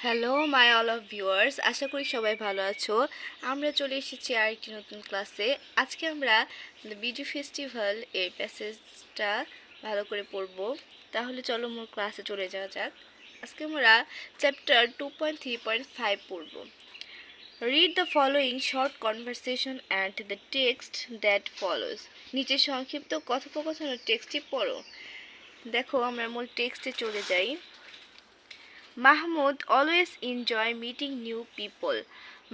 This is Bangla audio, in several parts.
Hello my all of viewers, আশা করি সবাই ভালো আছো। আমরা চলে এসেছি আরেকটি নতুন ক্লাসে। আজকে আমরা বিজু ফেস্টিভ্যাল এর প্যাসেজটা ভালো করে পড়ব। তাহলে চলো মোর ক্লাসে চলে যাওয়া যাক। আজকে আমরা চ্যাপ্টার 2.3.5 পড়ব। Read the following short conversation and the text that follows. নিচে সংক্ষিপ্ত কথোপকথনের টেক্সটটি পড়ো। দেখো আমরা মূল টেক্সটে চলে যাই। Mahmud always enjoy meeting new people.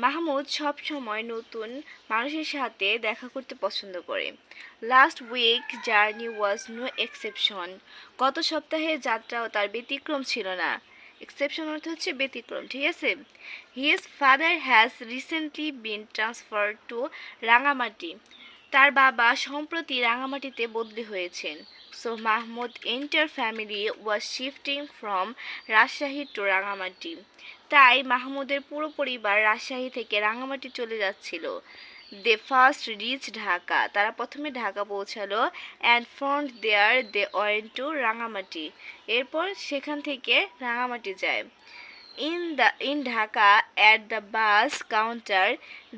Mahmud সব সময় নতুন মানুষের সাথে দেখা করতে পছন্দ করে। Last week journey was no exception. গত সপ্তাহের যাত্রাও তার ব্যতিক্রম ছিল না। এক্সেপশন অর্থ হচ্ছে ব্যতিক্রম, ঠিক আছে। His father has recently been transfer to Rangamati. তার বাবা সম্প্রতি রাঙামাটিতে বদলি হয়েছেন। So Mahmud entire family was shifting from Rajshahi to Rangamati. তাই মাহমুদের পুরো পরিবার রাজশাহী থেকে রাঙামাটি চলে যাচ্ছিল। They first reach Dhaka. তারা প্রথমে ঢাকা পৌঁছালো। And from there they went to Rangamati. এরপর সেখান থেকে রাঙামাটি যায়। In Dhaka at the bus counter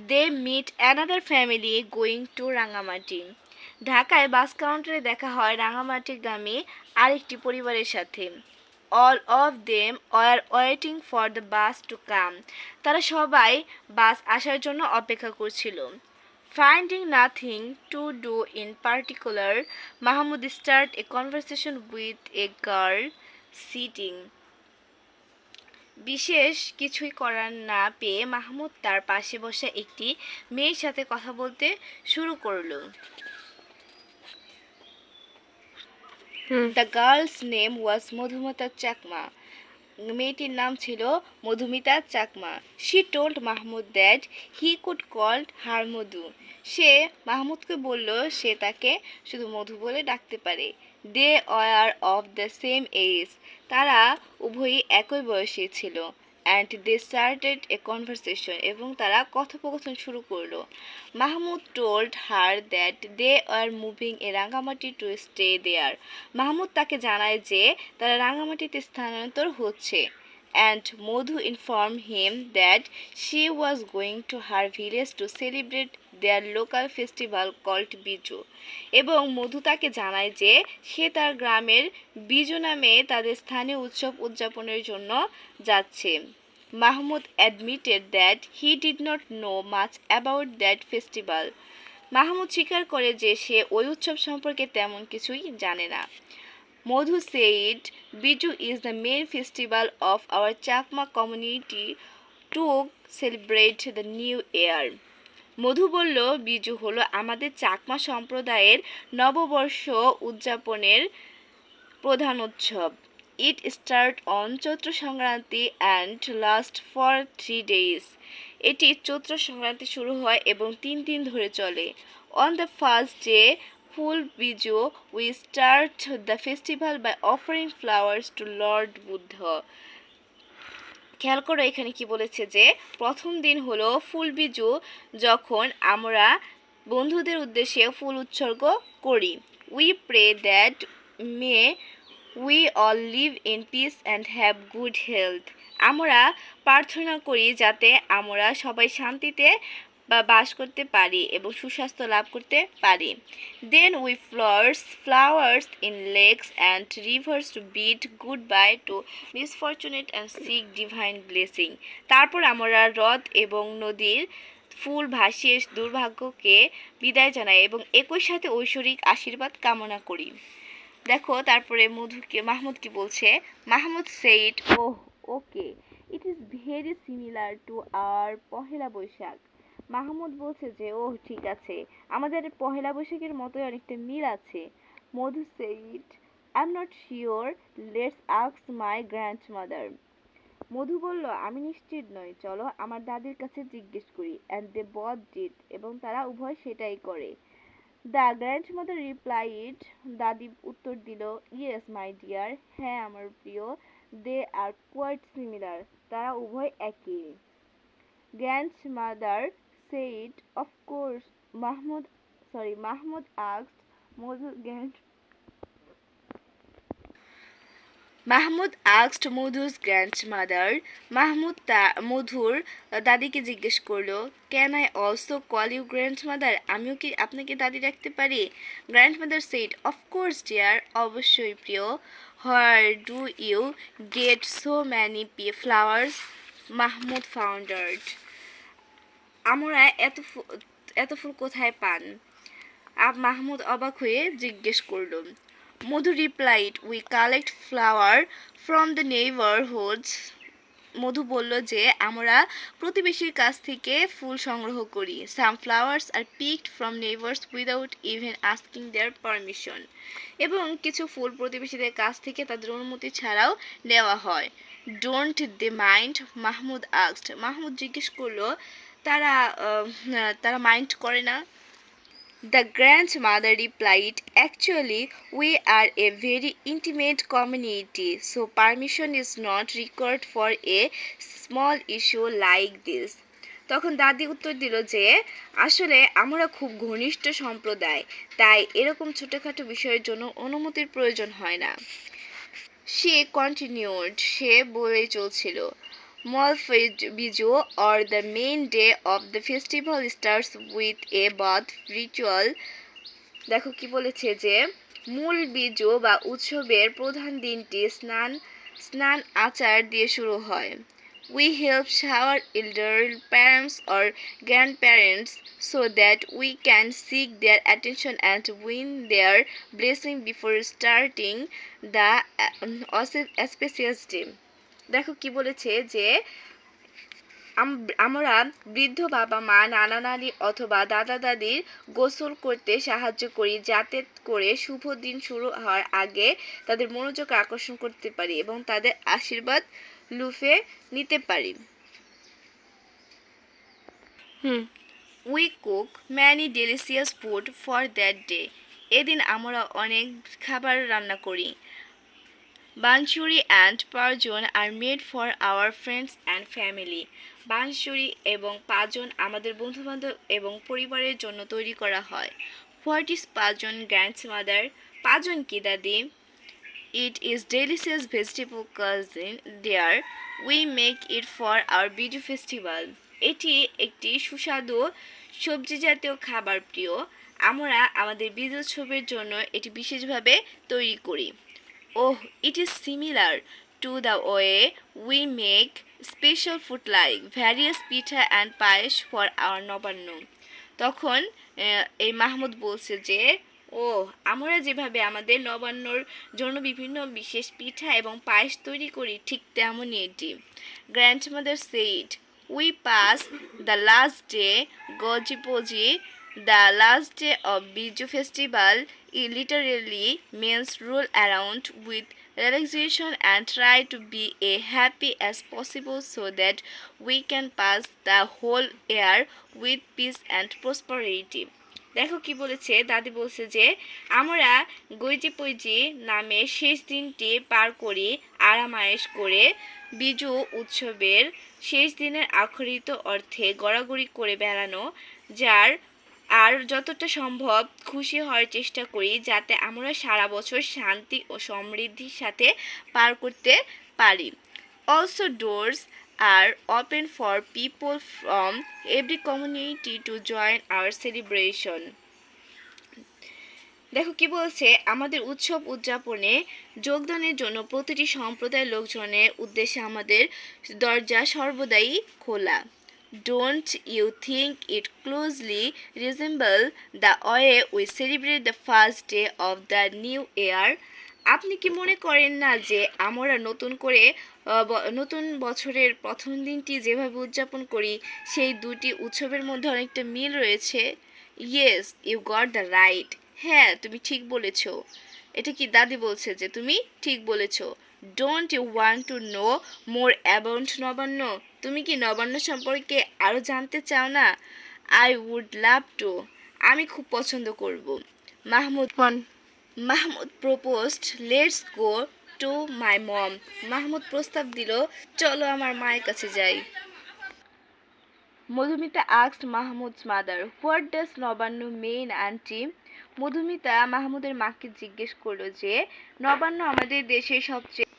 they meet another family going to Rangamati. ঢাকায় বাস কাউন্টারে দেখা হয় রাঙামাটিগামী আরেকটি পরিবারের সাথে। All of them are waiting for the bus to come. তারা সবাই বাস আসার জন্য অপেক্ষা করছিল। Finding nothing to do in particular, Mahmud start a conversation with a girl sitting. বিশেষ কিছুই করার না পেয়ে মাহমুদ তার পাশে বসা একটি মেয়ের সাথে কথা বলতে শুরু করলো। The girl's name was Madhumita Chakma. মেয়েটির নাম ছিল Madhumita Chakma. She told Mahmud that he could call her Madhu. সে মাহমুদকে বলল সে তাকে শুধু মধু বলে ডাকতে পারে। They are of the same age. তারা উভয়ই একই বয়সী ছিল। And they started a conversation. এবং তারা কথোপকথন শুরু করলো। Mahmud told her that they are moving a Rangamati to stay there. Mahmud তাকে জানায় যে তারা রাঙামাটিতে স্থানান্তর হচ্ছে। And Madhu inform him that she was going to her village to celebrate their local festival called Biju. এবং মধু তাকে জানায় যে সে তার গ্রামের বিজু নামে তাদের স্থানীয় উৎসব উদযাপনের জন্য যাচ্ছে। Mahmud admitted that he did not know much about that festival. Mahmud স্বীকার করে যে সে ওই উৎসব সম্পর্কে তেমন কিছুই জানে না। মধু said, Biju is the main festival of our Chakma community to celebrate the new year. মধু বলল বিজু হলো আমাদের চাকমা সম্প্রদায়ের নববর্ষ উদযাপনের প্রধান উৎসব। ইট start on Chaitra Sankranti and last for 3 days. এটি চৈত্র সংক্রান্তি শুরু হয় এবং 3 দিন ধরে চলে। On the first day Phool Biju we start the festival by offering flowers to Lord Buddha. খেয়াল করো এখানে কি বলেছে যে প্রথম দিন হলো ফুল বিজু, যখন আমরা বন্ধুদের উদ্দেশ্যে ফুল উৎসর্গ করি। We pray that may we all live in peace and have good health. আমরা প্রার্থনা করি যাতে আমরা সবাই শান্তিতে বাস করতে পারি এবং সুস্বাস্থ্য লাভ করতে পারি। Then we flowers in lakes and rivers to bid goodbye to misfortunate and seek divine blessing. তারপর আমরা হ্রদ এবং নদীর ফুল ভাসিয়ে দুর্ভাগ্যকে বিদায় জানাই এবং একই সাথে ঐশ্বরিক আশীর্বাদ কামনা করি। দেখো তারপরে মাহমুদ কি বলছে। Mahmud said oh okay, it is very similar to our Pahela Baishakh. Mahmud বলছে যে ওহ ঠিক আছে, আমাদের পহেলা বৈশাখের মতোই অনেকটা মিল আছে। Madhu said I am not sure, let's ask my grandmother. Madhu বলল আমি নিশ্চিত নই, চলো আমার দাদির কাছে জিজ্ঞেস করি। And they both did. এবং তারা উভয় সেটাই করে। The grandmother replied. দাদি উত্তর দিল ইয়েস মাই ডিয়ার, হ্যাঁ আমার প্রিয়। They are quite similar. তারা উভয় একই। Grandmother said of course. Mahmud asked Madhu Mahmud asked মধু's grandmother. মাহমুদ মধুর দাদিকে জিজ্ঞেস করলো, can I also call you grandmother? আমিও কি আপনাকে দাদি রাখতে পারি? গ্র্যান্ডমাদার সেড, অফকোর্স ডিয়ার, অবশ্যই প্রিয়। Where do you get so many flowers? Mahmud foundered, আমরা এত ফুল কোথায় পান? মাহমুদ অবাক হয়ে জিজ্ঞেস করল। Madhu replied, we collect flower from the neighbourhoods. Madhu বলল যে আমরা প্রতিবেশীর কাছ থেকে ফুল সংগ্রহ করি। Some flowers are picked from neighbours without even asking their permission. এবং কিছু ফুল প্রতিবেশীদের কাছ থেকে তাদের অনুমতি ছাড়াও নেওয়া হয়। Don't they mind? Mahmud asked. Mahmud জিজ্ঞেস করলো, তারা মাইন্ড করে না? The grandmother replied, actually, we are a very intimate community, so permission is not required for a small issue like this. তখন দাদি উত্তর দিল যে আসলে আমরা খুব ঘনিষ্ঠ সম্প্রদায়, তাই এরকম ছোটখাটো বিষয়ের জন্য অনুমতির প্রয়োজন হয় না। সে কন্টিনিউড, সে বলেই চলছিল, Molfejo or the main day of the festival starts with a bath ritual. দেখো কি বলেছে যে মূল বীজো বা উৎসবের প্রধান দিনটি স্নান আচার দিয়ে শুরু হয়। We help shower elderly parents or grandparents so that we can seek their attention and win their blessing before starting the auspicious day. দেখো কি বলেছে যে আমরা বৃদ্ধ বাবা মা, নানা নানি অথবা দাদা দাদির গোসল করতে সাহায্য করি, যাতে করে শুভ দিন শুরু হওয়ার আগে তাদের মনোযোগ আকর্ষণ করতে পারি এবং তাদের আশীর্বাদ লুফে নিতে পারি। We cook many delicious food for that day. এদিন আমরা অনেক খাবার রান্না করি। বানসুরি অ্যান্ড পাঁচজন are made for our friends and family. বানসুরি এবং পাঁচজন আমাদের বন্ধুবান্ধব এবং পরিবারের জন্য তৈরি করা হয়। হোয়াট ইজ পাঁচজন গ্র্যান্ডমাদার? পাঁচজন কি দাদি? It is delicious vegetable cousin dear, we make it for our Biju festival. এটি একটি সুস্বাদু সবজি জাতীয় খাবার প্রিয়, আমরা আমাদের বিজু উৎসবের জন্য এটি বিশেষভাবে তৈরি করি। Oh, it is similar to the way we make special food like various pitha and payesh for our Nabanna. তখন এই মাহমুদ বলছে যে আমরা যেভাবে আমাদের নবান্নর জন্য বিভিন্ন বিশেষ পিঠা এবং পায়েস তৈরি করি ঠিক তেমনই এটি। Grandmother said, we pass the last day গজিপোজি, the last day of Biju festival. It literally means roll around with relaxation and try to be as happy as possible so that we can pass the whole year with peace and prosperity. দেখো কি বলেছে, দাদি বলছে যে আমরা গৈজি পৈজি নামে শেষ দিনটি পার করি আরামায়েশ করে। বিজু উৎসবের শেষ দিনের আক্ষরিত অর্থে গড়াগড়ি করে বেড়ানো, যার আর যতটা সম্ভব খুশি হওয়ার চেষ্টা করি যাতে আমরা সারা বছর শান্তি ও সমৃদ্ধির সাথে পার করতে পারি। Also doors are open for people from every community to join our celebration. দেখো কি বলছে, আমাদের উৎসব উদযাপনে যোগদানের জন্য প্রতিটি সম্প্রদায়ের লোকজনের উদ্দেশ্যে আমাদের দরজা সর্বদাই খোলা। Don't you think it closely resembles the way we celebrate the first day of the new year? আপনি কি মনে করেন না যে আমরা নতুন বছরের প্রথম দিনটি যেভাবে উদযাপন করি সেই দুটি উৎসবের মধ্যে অনেকটা মিল রয়েছে? Yes, you got the right. হ্যাঁ, তুমি ঠিক বলেছ। এটা কি দাদি বলছে যে তুমি ঠিক বলেছ। Don't you want to know more about Nabanna? তুমি কি নবান্ন সম্পর্কে আরও জানতে চাও না? আই উড লাভ টু, আমি খুব পছন্দ করব। Mahmud proposed, let's go to my mom. Mahmud প্রস্তাব দিল, চলো আমার মায়ের কাছে যাই। মধুমিতা আস্কড মাহমুদ's mother, what does Nabanna mean aunty? Madhumita মাহমুদের মাকে জিজ্ঞেস করলো যে নবান্ন আমাদের দেশের সবচেয়ে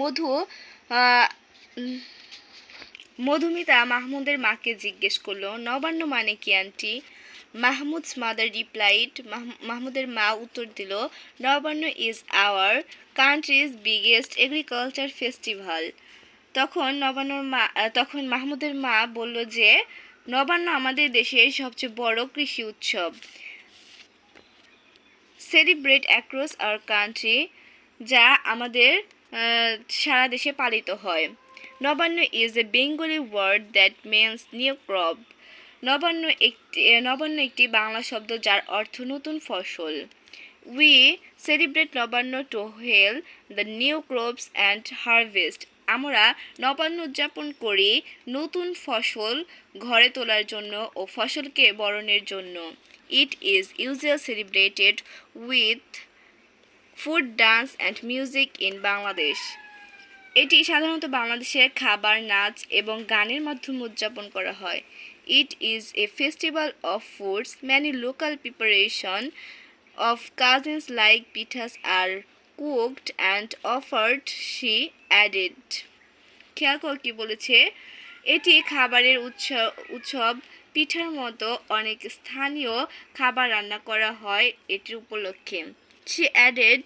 মধু আহ, উম, মধুমিতা মাহমুদের মাকে জিজ্ঞেস করলো, নবান্ন মানে কি আন্টি? মাহমুদ's mother replied, মাহমুদের মা উত্তর দিল, Nabanna is our countries biggest agriculture festival. তখন মাহমুদের মা বলল যে নবান্ন আমাদের দেশের সবচেয়ে বড় কৃষি উৎসব। সেলিব্রেট অ্যাক্রস আওয়ার কান্ট্রি, যা আমাদের সারা দেশে পালিত হয়। Nabanna is a Bengali word that means new crop. Nabanna একটি বাংলা শব্দ যার অর্থ নতুন ফসল। We celebrate Nabanna to hail the new crops and harvest. আমরা নবান্ন উদযাপন করি নতুন ফসল ঘরে তোলার জন্য ও ফসলকে বরণের জন্য। It is usually celebrated with food, dance and music in Bangladesh. এটি সাধারণত বাংলাদেশে খাবার, নাচ এবং গানের মাধ্যমে উদযাপন করা হয়। It is a festival of foods, many local preparation of cousins like pitas are cooked and offered, she added. খেয়াল কর কি বলেছে, এটি খাবারের উৎসব, পিঠার মতো অনেক স্থানীয় খাবার রান্না করা হয় এটির উপলক্ষে। She added,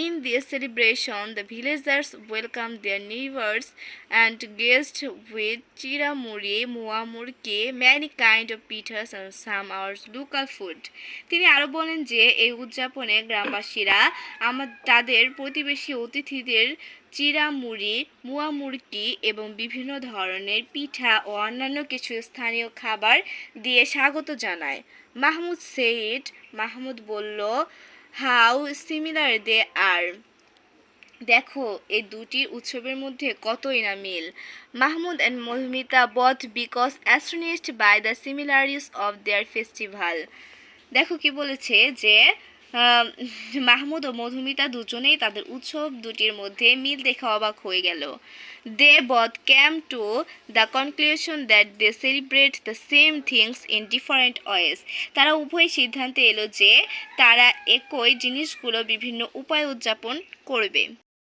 in this celebration, the villagers welcome their neighbors and guests with chira muri, moa murki, many kind of pitas and some our local food. তিনি আরও বলেন যে এই উদযাপনে গ্রামবাসীরা তাদের প্রতিবেশী অতিথিদের চিরা মুড়ি, মুয়া মুরকি এবং বিভিন্ন ধরনের পিঠা ও অন্যান্য কিছু স্থানীয় খাবার দিয়ে স্বাগত জানায়। মাহমুদ বলল, হাউ সিমিলার দে আর। দেখো এই দুটি উৎসবের মধ্যে কতই না মিল। Mahmud and Madhumita both because astonished by the similarities of their festival. দেখো কি বলেছে যে মাহমুদ ও মধুমিতা দুজনেই তাদের উৎসব দুটির মধ্যে মিল দেখে অবাক হয়ে গেল। দে both came to the conclusion that they celebrate the same things in different ways. তারা উভয় সিদ্ধান্তে এলো যে তারা একই জিনিসগুলো বিভিন্ন উপায়ে উদযাপন করবে।